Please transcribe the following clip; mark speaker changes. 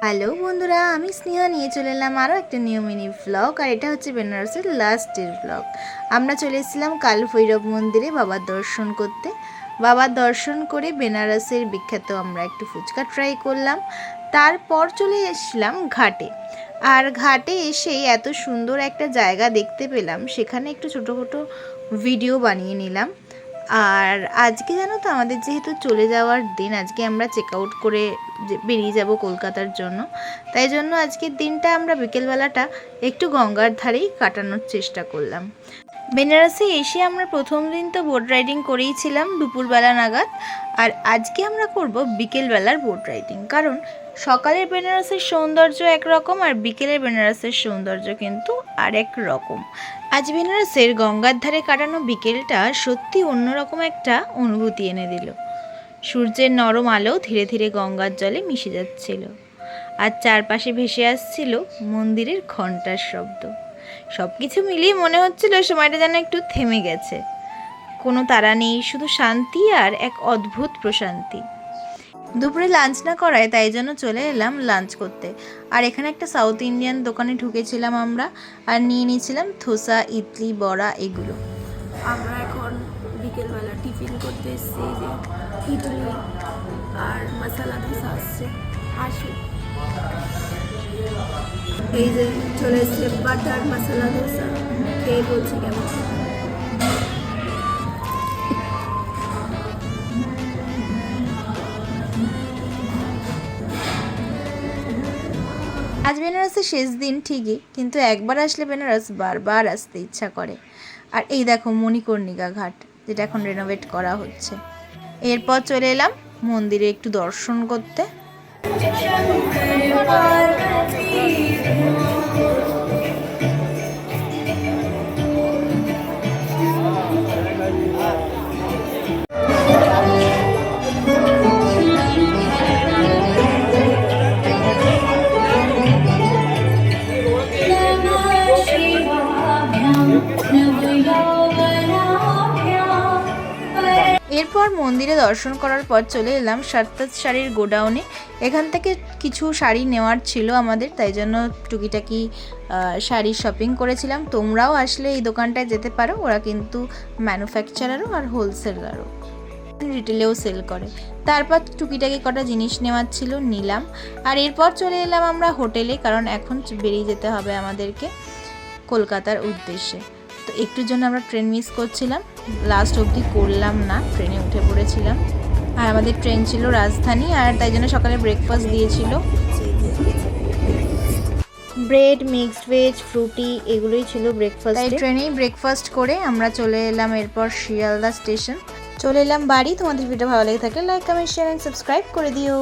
Speaker 1: Hello বন্ধুরা, আমি স্নেহা নিয়ে চলে এলাম আরও একটা নিউ মিনি ব্লগ। আর এটা হচ্ছে বেনারসের লাস্টের ব্লগ। আমরা চলে এসেছিলাম কাল ভৈরব মন্দিরে বাবার দর্শন করতে। বাবার দর্শন করে বেনারসের বিখ্যাত আমরা একটু ফুচকা ট্রাই করলাম। তারপর চলে এসেছিলাম ঘাটে। আর ঘাটে এসেই এত সুন্দর একটা জায়গা দেখতে পেলাম, সেখানে একটু ছোটো ছোটো ভিডিও বানিয়ে নিলাম। আর আজকে জানো তো, আমাদের যেহেতু চলে যাওয়ার দিন, আজকে আমরা চেক আউট করে বেরিয়ে যাব কলকাতার জন্য। তাই জন্য আজকের দিনটা আমরা বিকেলবেলাটা একটু গঙ্গার ধারেই কাটানোর চেষ্টা করলাম। বেনারসে এসে আমরা প্রথম দিন তো বোট রাইডিং করেইছিলাম দুপুরবেলা নাগাদ। আর আজকে আমরা করব বিকেলবেলার বোট রাইডিং, কারণ সকালের বেনারসের সৌন্দর্য একরকম আর বিকেলের বেনারসের সৌন্দর্য কিন্তু আরেক রকম। আজ বেনারসের গঙ্গার ধারে কাটানো বিকেলটা সত্যি অন্যরকম একটা অনুভূতি এনে দিল। সূর্যের নরম আলো ধীরে ধীরে গঙ্গার জলে মিশে যাচ্ছিল, আর চারপাশে ভেসে আসছিল মন্দিরের ঘণ্টার শব্দ। সব কিছু মিলিয়ে মনে হচ্ছিল সময়টা যেন একটু থেমে গেছে। কোনো তাড়া নেই, শুধু শান্তি আর এক অদ্ভুত প্রশান্তি। দুপুরে লাঞ্চ না করায় তাই জন্য চলে এলাম লাঞ্চ করতে। আর এখানে একটা সাউথ ইন্ডিয়ান দোকানে ঢুকেছিলাম আমরা, আর নিয়ে নিয়েছিলাম ধোসা, ইডলি, বড়া এগুলো।
Speaker 2: আমরা এখন বিকেলবেলা টিফিন করতে এসেছি, যে ইডলি আর মশলা ধোসা আসছে। আসি, এই যে চলে এসছে বাটার মশলা ধোসা, খেয়ে বলছি কেমন।
Speaker 1: আজ বেনারসের শেষ দিন ঠিকই, কিন্তু একবার আসলে বেনারস বারবার আসতে ইচ্ছা করে। আর এই দেখো মণিকর্ণিকা ঘাট, যেটা এখন রেনোভেট করা হচ্ছে। এরপর চলে এলাম মন্দিরে একটু দর্শন করতে। এরপর মন্দিরে দর্শন করার পর চলে এলাম সাত্তাত শাড়ির গোডাউনে। এখান থেকে কিছু শাড়ি নেওয়ার ছিল আমাদের, তাই জন্য টুকিটাকি শাড়ি শপিং করেছিলাম। তোমরাও আসলে এই দোকানটায় যেতে পারো, ওরা কিন্তু ম্যানুফ্যাকচারারও আর হোলসেলারও, রিটেলেও সেল করে। তারপর টুকিটাকি কটা জিনিস নেওয়ার ছিল, নিলাম। আর এরপর চলে এলাম আমরা হোটেলে, কারণ এখন বেরিয়ে যেতে হবে আমাদেরকে কলকাতার উদ্দেশ্যে। তো একটুর জন্য আমরা ট্রেন মিস করছিলাম, লাস্ট অবধি করলাম না, ট্রেনে উঠে পড়েছিলাম। আর আমাদের ট্রেন ছিল রাজধানী, আর তাই জন্য সকালে ব্রেকফাস্ট দিয়েছিল, ব্রেড, মিক্সড ভেজ, ফ্রুটি, এগুলোই ছিল ব্রেকফাস্ট। তাই ট্রেনেই ব্রেকফাস্ট করে আমরা চলে এলাম এরপর শিয়ালদা স্টেশন। চলে এলাম বাড়ি। তোমাদের ভিডিও ভালো লেগে থাকলে like, comment, share and subscribe করে দিও।